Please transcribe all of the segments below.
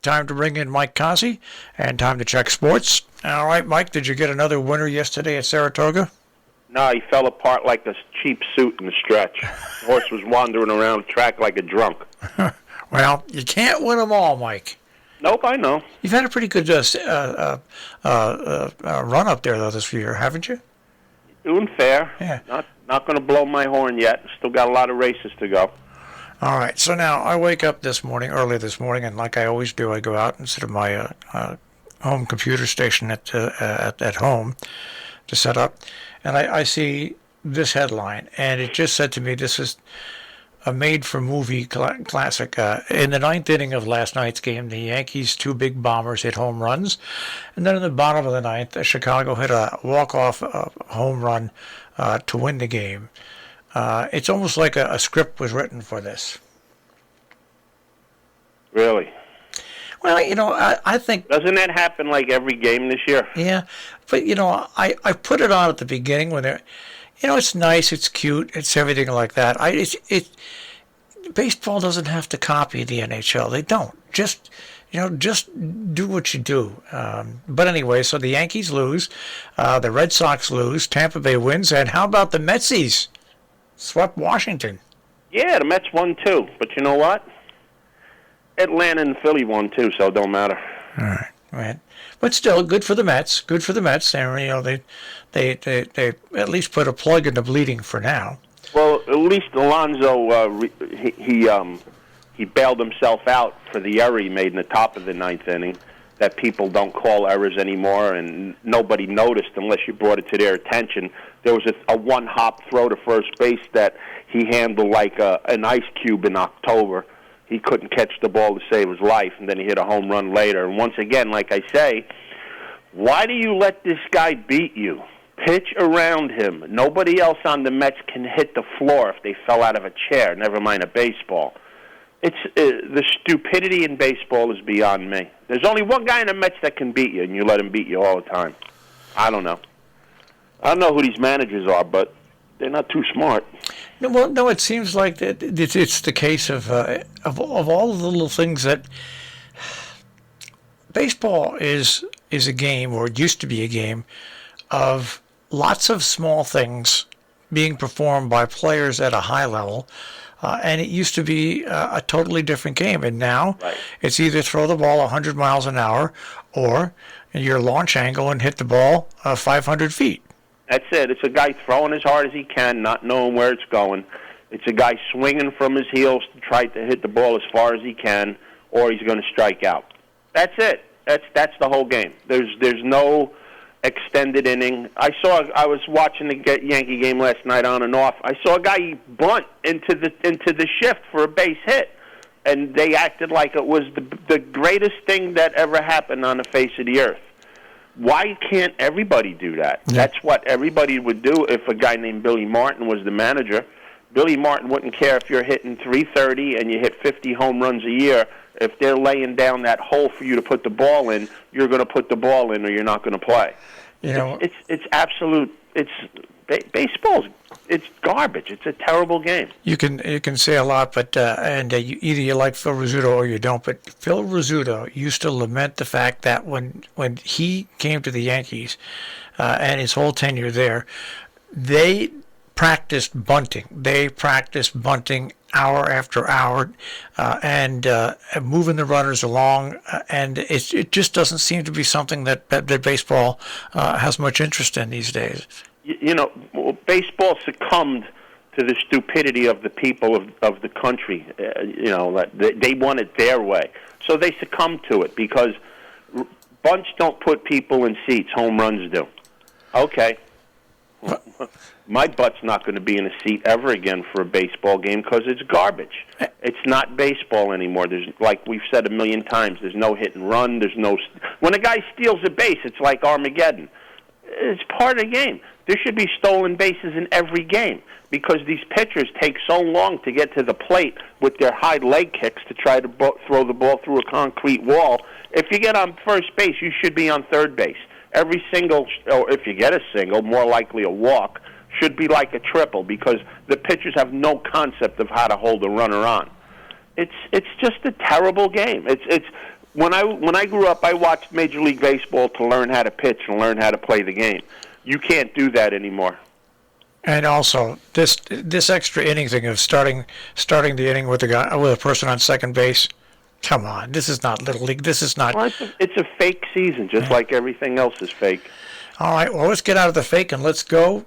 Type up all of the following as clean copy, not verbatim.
time to bring in Mike Cozzi, and time to check sports. All right, Mike, did you get another winner yesterday at Saratoga? No, he fell apart like a cheap suit in the stretch. The horse was wandering around the track like a drunk. Well, you can't win them all, Mike. Nope, I know. You've had a pretty good run up there, though, this year, haven't you? Doing fair. Yeah. Not going to blow my horn yet. Still got a lot of races to go. All right. So now I wake up early this morning, and like I always do, I go out and sit at my home computer station at home to set up, and I see this headline, and it just said to me, this is a made-for-movie classic. In the ninth inning of last night's game, the Yankees' two big bombers hit home runs. And then in the bottom of the ninth, Chicago hit a walk-off home run to win the game. It's almost like a script was written for this. Really? Well, I think... Doesn't that happen like every game this year? Yeah, but, I put it on at the beginning when they're... it's nice, it's cute, it's everything like that. Baseball doesn't have to copy the NHL. They don't. Just do what you do. But anyway, so the Yankees lose, the Red Sox lose, Tampa Bay wins, and how about the Metsies? Swept Washington. Yeah, the Mets won too. But you know what? Atlanta and Philly won too, so it don't matter. All right. But still, good for the Mets. Good for the Mets. And, they at least put a plug in the bleeding for now. Well, at least Alonso, he bailed himself out for the error he made in the top of the ninth inning, that people don't call errors anymore, and nobody noticed unless you brought it to their attention. There was a one-hop throw to first base that he handled like an ice cube in October. He couldn't catch the ball to save his life, and then he hit a home run later. And once again, like I say, why do you let this guy beat you? Pitch around him. Nobody else on the Mets can hit the floor if they fell out of a chair, never mind a baseball. It's the stupidity in baseball is beyond me. There's only one guy in the Mets that can beat you, and you let him beat you all the time. I don't know. I don't know who these managers are, but they're not too smart. No, it seems like it's the case of all the little things that baseball is a game, or it used to be a game, of lots of small things being performed by players at a high level, and it used to be a totally different game. And now It's either throw the ball 100 miles an hour or your launch angle and hit the ball 500 feet. That's it. It's a guy throwing as hard as he can, not knowing where it's going. It's a guy swinging from his heels to try to hit the ball as far as he can, or he's going to strike out. That's it. That's the whole game. There's no extended inning. I was watching the Yankee game last night on and off. I saw a guy bunt into the shift for a base hit, and they acted like it was the greatest thing that ever happened on the face of the earth. Why can't everybody do that? Yeah. That's what everybody would do if a guy named Billy Martin was the manager. Billy Martin wouldn't care if you're hitting 330 and you hit 50 home runs a year. If they're laying down that hole for you to put the ball in, you're going to put the ball in or you're not going to play. It's absolute. Baseball's. It's garbage. It's a terrible game. You can say a lot, but either you like Phil Rizzuto or you don't. But Phil Rizzuto used to lament the fact that when he came to the Yankees and his whole tenure there, they practiced bunting. They practiced bunting hour after hour and moving the runners along, and it just doesn't seem to be something that baseball has much interest in these days. Baseball succumbed to the stupidity of the people of the country. They want it their way. So they succumb to it because bunts don't put people in seats. Home runs do. Okay. My butt's not going to be in a seat ever again for a baseball game because it's garbage. It's not baseball anymore. There's, like we've said a million times, there's no hit and run. When a guy steals a base, it's like Armageddon. It's part of the game. There should be stolen bases in every game because these pitchers take so long to get to the plate with their high leg kicks to try to throw the ball through a concrete wall. If you get on first base, you should be on third base. Every single, or if you get a single, more likely a walk, should be like a triple because the pitchers have no concept of how to hold a runner on. It's just a terrible game. when I grew up, I watched Major League Baseball to learn how to pitch and learn how to play the game. You can't do that anymore. And also, this extra inning thing of starting the inning with a person on second base. Come on, this is not Little League. This is not. Well, it's a fake season, just like everything else is fake. All right, well, let's get out of the fake and let's go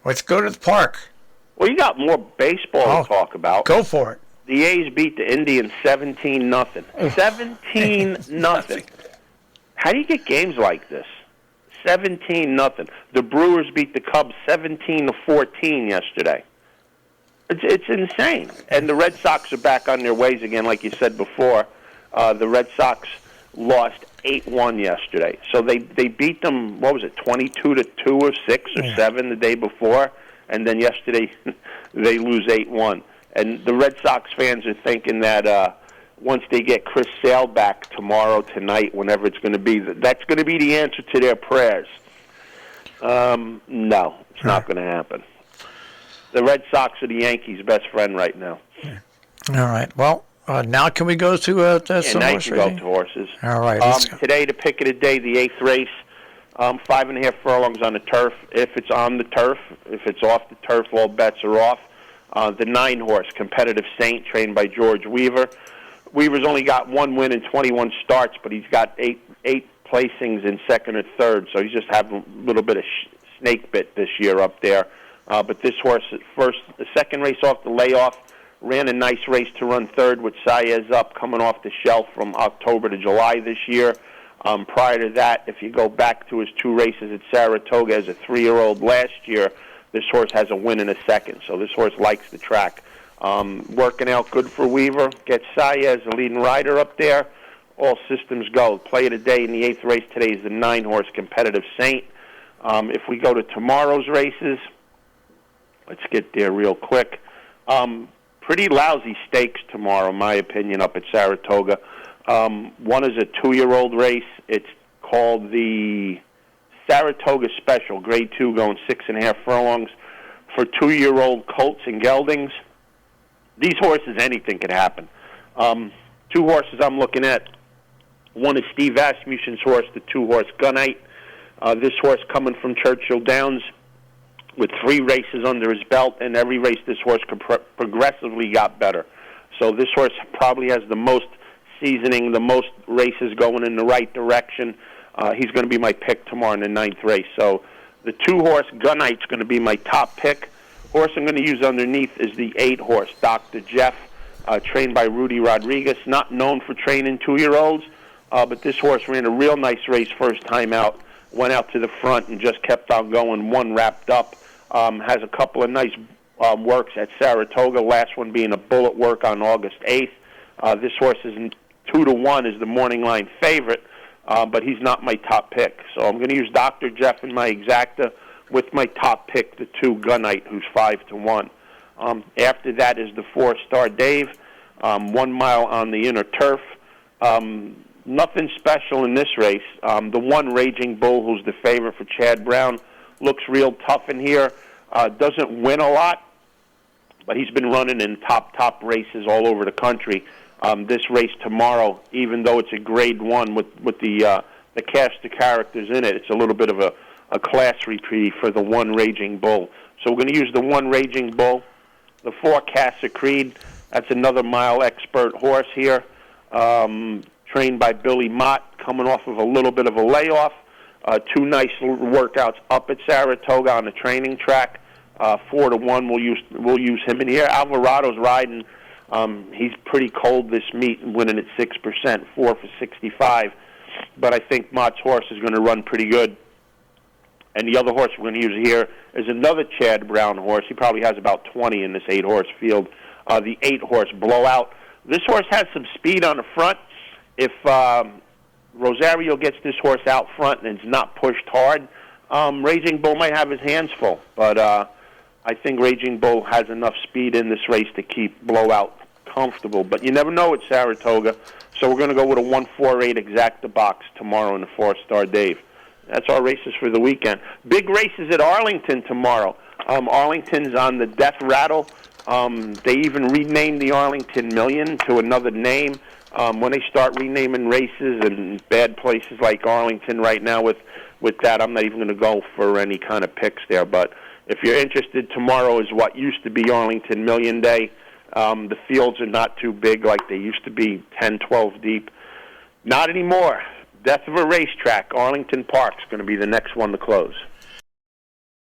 to the park. Well, you got more baseball to talk about. Go for it. The A's beat the Indians 17-0. 17-0. How do you get games like this? 17-0. The Brewers beat the Cubs 17-14 yesterday. It's insane. And the Red Sox are back on their ways again, like you said before. The Red Sox lost 8-1 yesterday. So they beat them, 22-2 or 6 or 7 the day before, and then yesterday they lose 8-1. And the Red Sox fans are thinking that once they get Chris Sale back tomorrow, tonight, whenever it's going to be, that's going to be the answer to their prayers. No, it's not going to happen. The Red Sox are the Yankees' best friend right now. All right. Well, now can we go to some now horse you can racing? go to horses. All right. Let's go. Today, the pick of the day, the 8th race, 5.5 furlongs on the turf. If it's on the turf, if it's off the turf, all bets are off. The 9-horse, Competitive Saint, trained by George Weaver. Weaver's only got 1 win in 21 starts, but he's got eight placings in second or third, so he's just having a little bit of snake bit this year up there. But this horse, the second race off the layoff, ran a nice race to run third with Saez up, coming off the shelf from October to July this year. Prior to that, if you go back to his 2 races at Saratoga as a 3-year-old last year, this horse has a win in a second. So this horse likes the track. Working out good for Weaver. Gets Saez, the leading rider, up there. All systems go. Play of the day in the 8th race today is the 9-horse Competitive Saint. If we go to tomorrow's races, let's get there real quick. Pretty lousy stakes tomorrow, in my opinion, up at Saratoga. One is a 2-year-old race. It's called the Saratoga Special, Grade 2, going 6.5 furlongs for 2-year-old colts and geldings. These horses, anything could happen. 2 horses I'm looking at. One is Steve Rasmussen's horse, the 2-horse Gunite. This horse coming from Churchill Downs with 3 races under his belt, and every race this horse progressively got better. So this horse probably has the most seasoning, the most races going in the right direction. He's going to be my pick tomorrow in the 9th race. So the 2-horse Gunite's going to be my top pick. Horse I'm going to use underneath is the 8-horse Dr. Jeff, trained by Rudy Rodriguez, not known for training 2-year-olds, but this horse ran a real nice race first time out, went out to the front and just kept on going, 1 wrapped up, has a couple of nice works at Saratoga, last one being a bullet work on August 8th. This horse is 2-1 is the morning line favorite, but he's not my top pick. So I'm going to use Dr. Jeff in my exacta with my top pick, the 2 Gunite, who's 5-1. After that is the 4-star Dave, 1 mile on the inner turf. Nothing special in this race. The 1 Raging Bull, who's the favorite for Chad Brown, looks real tough in here. Doesn't win a lot, but he's been running in top races all over the country. This race tomorrow, even though it's a Grade 1 with the cast of characters in it, it's a little bit of a class reprieve for the 1 Raging Bull. So we're going to use the 1 Raging Bull. The 4 Casa Creed, that's another mile expert horse here, trained by Billy Mott, coming off of a little bit of a layoff. 2 nice workouts up at Saratoga on the training track. 4-1, we'll use him in here. Alvarado's riding. He's pretty cold this meet, winning at 6%, 4 for 65. But I think Mott's horse is going to run pretty good. And the other horse we're going to use here is another Chad Brown horse. He probably has about 20 in this 8-horse field. The 8-horse Blowout. This horse has some speed on the front. If Rosario gets this horse out front and it's not pushed hard, Raging Bull might have his hands full. But I think Raging Bull has enough speed in this race to keep Blowout comfortable. But you never know at Saratoga. So we're going to go with a 148 exacta box tomorrow in the 4-star Dave. That's our races for the weekend. Big races at Arlington tomorrow. Arlington's on the death rattle. They even renamed the Arlington Million to another name. When they start renaming races and bad places like Arlington right now with that, I'm not even going to go for any kind of picks there. But if you're interested, tomorrow is what used to be Arlington Million Day. The fields are not too big like they used to be, 10, 12 deep. Not anymore. Death of a racetrack. Arlington Park's going to be the next one to close.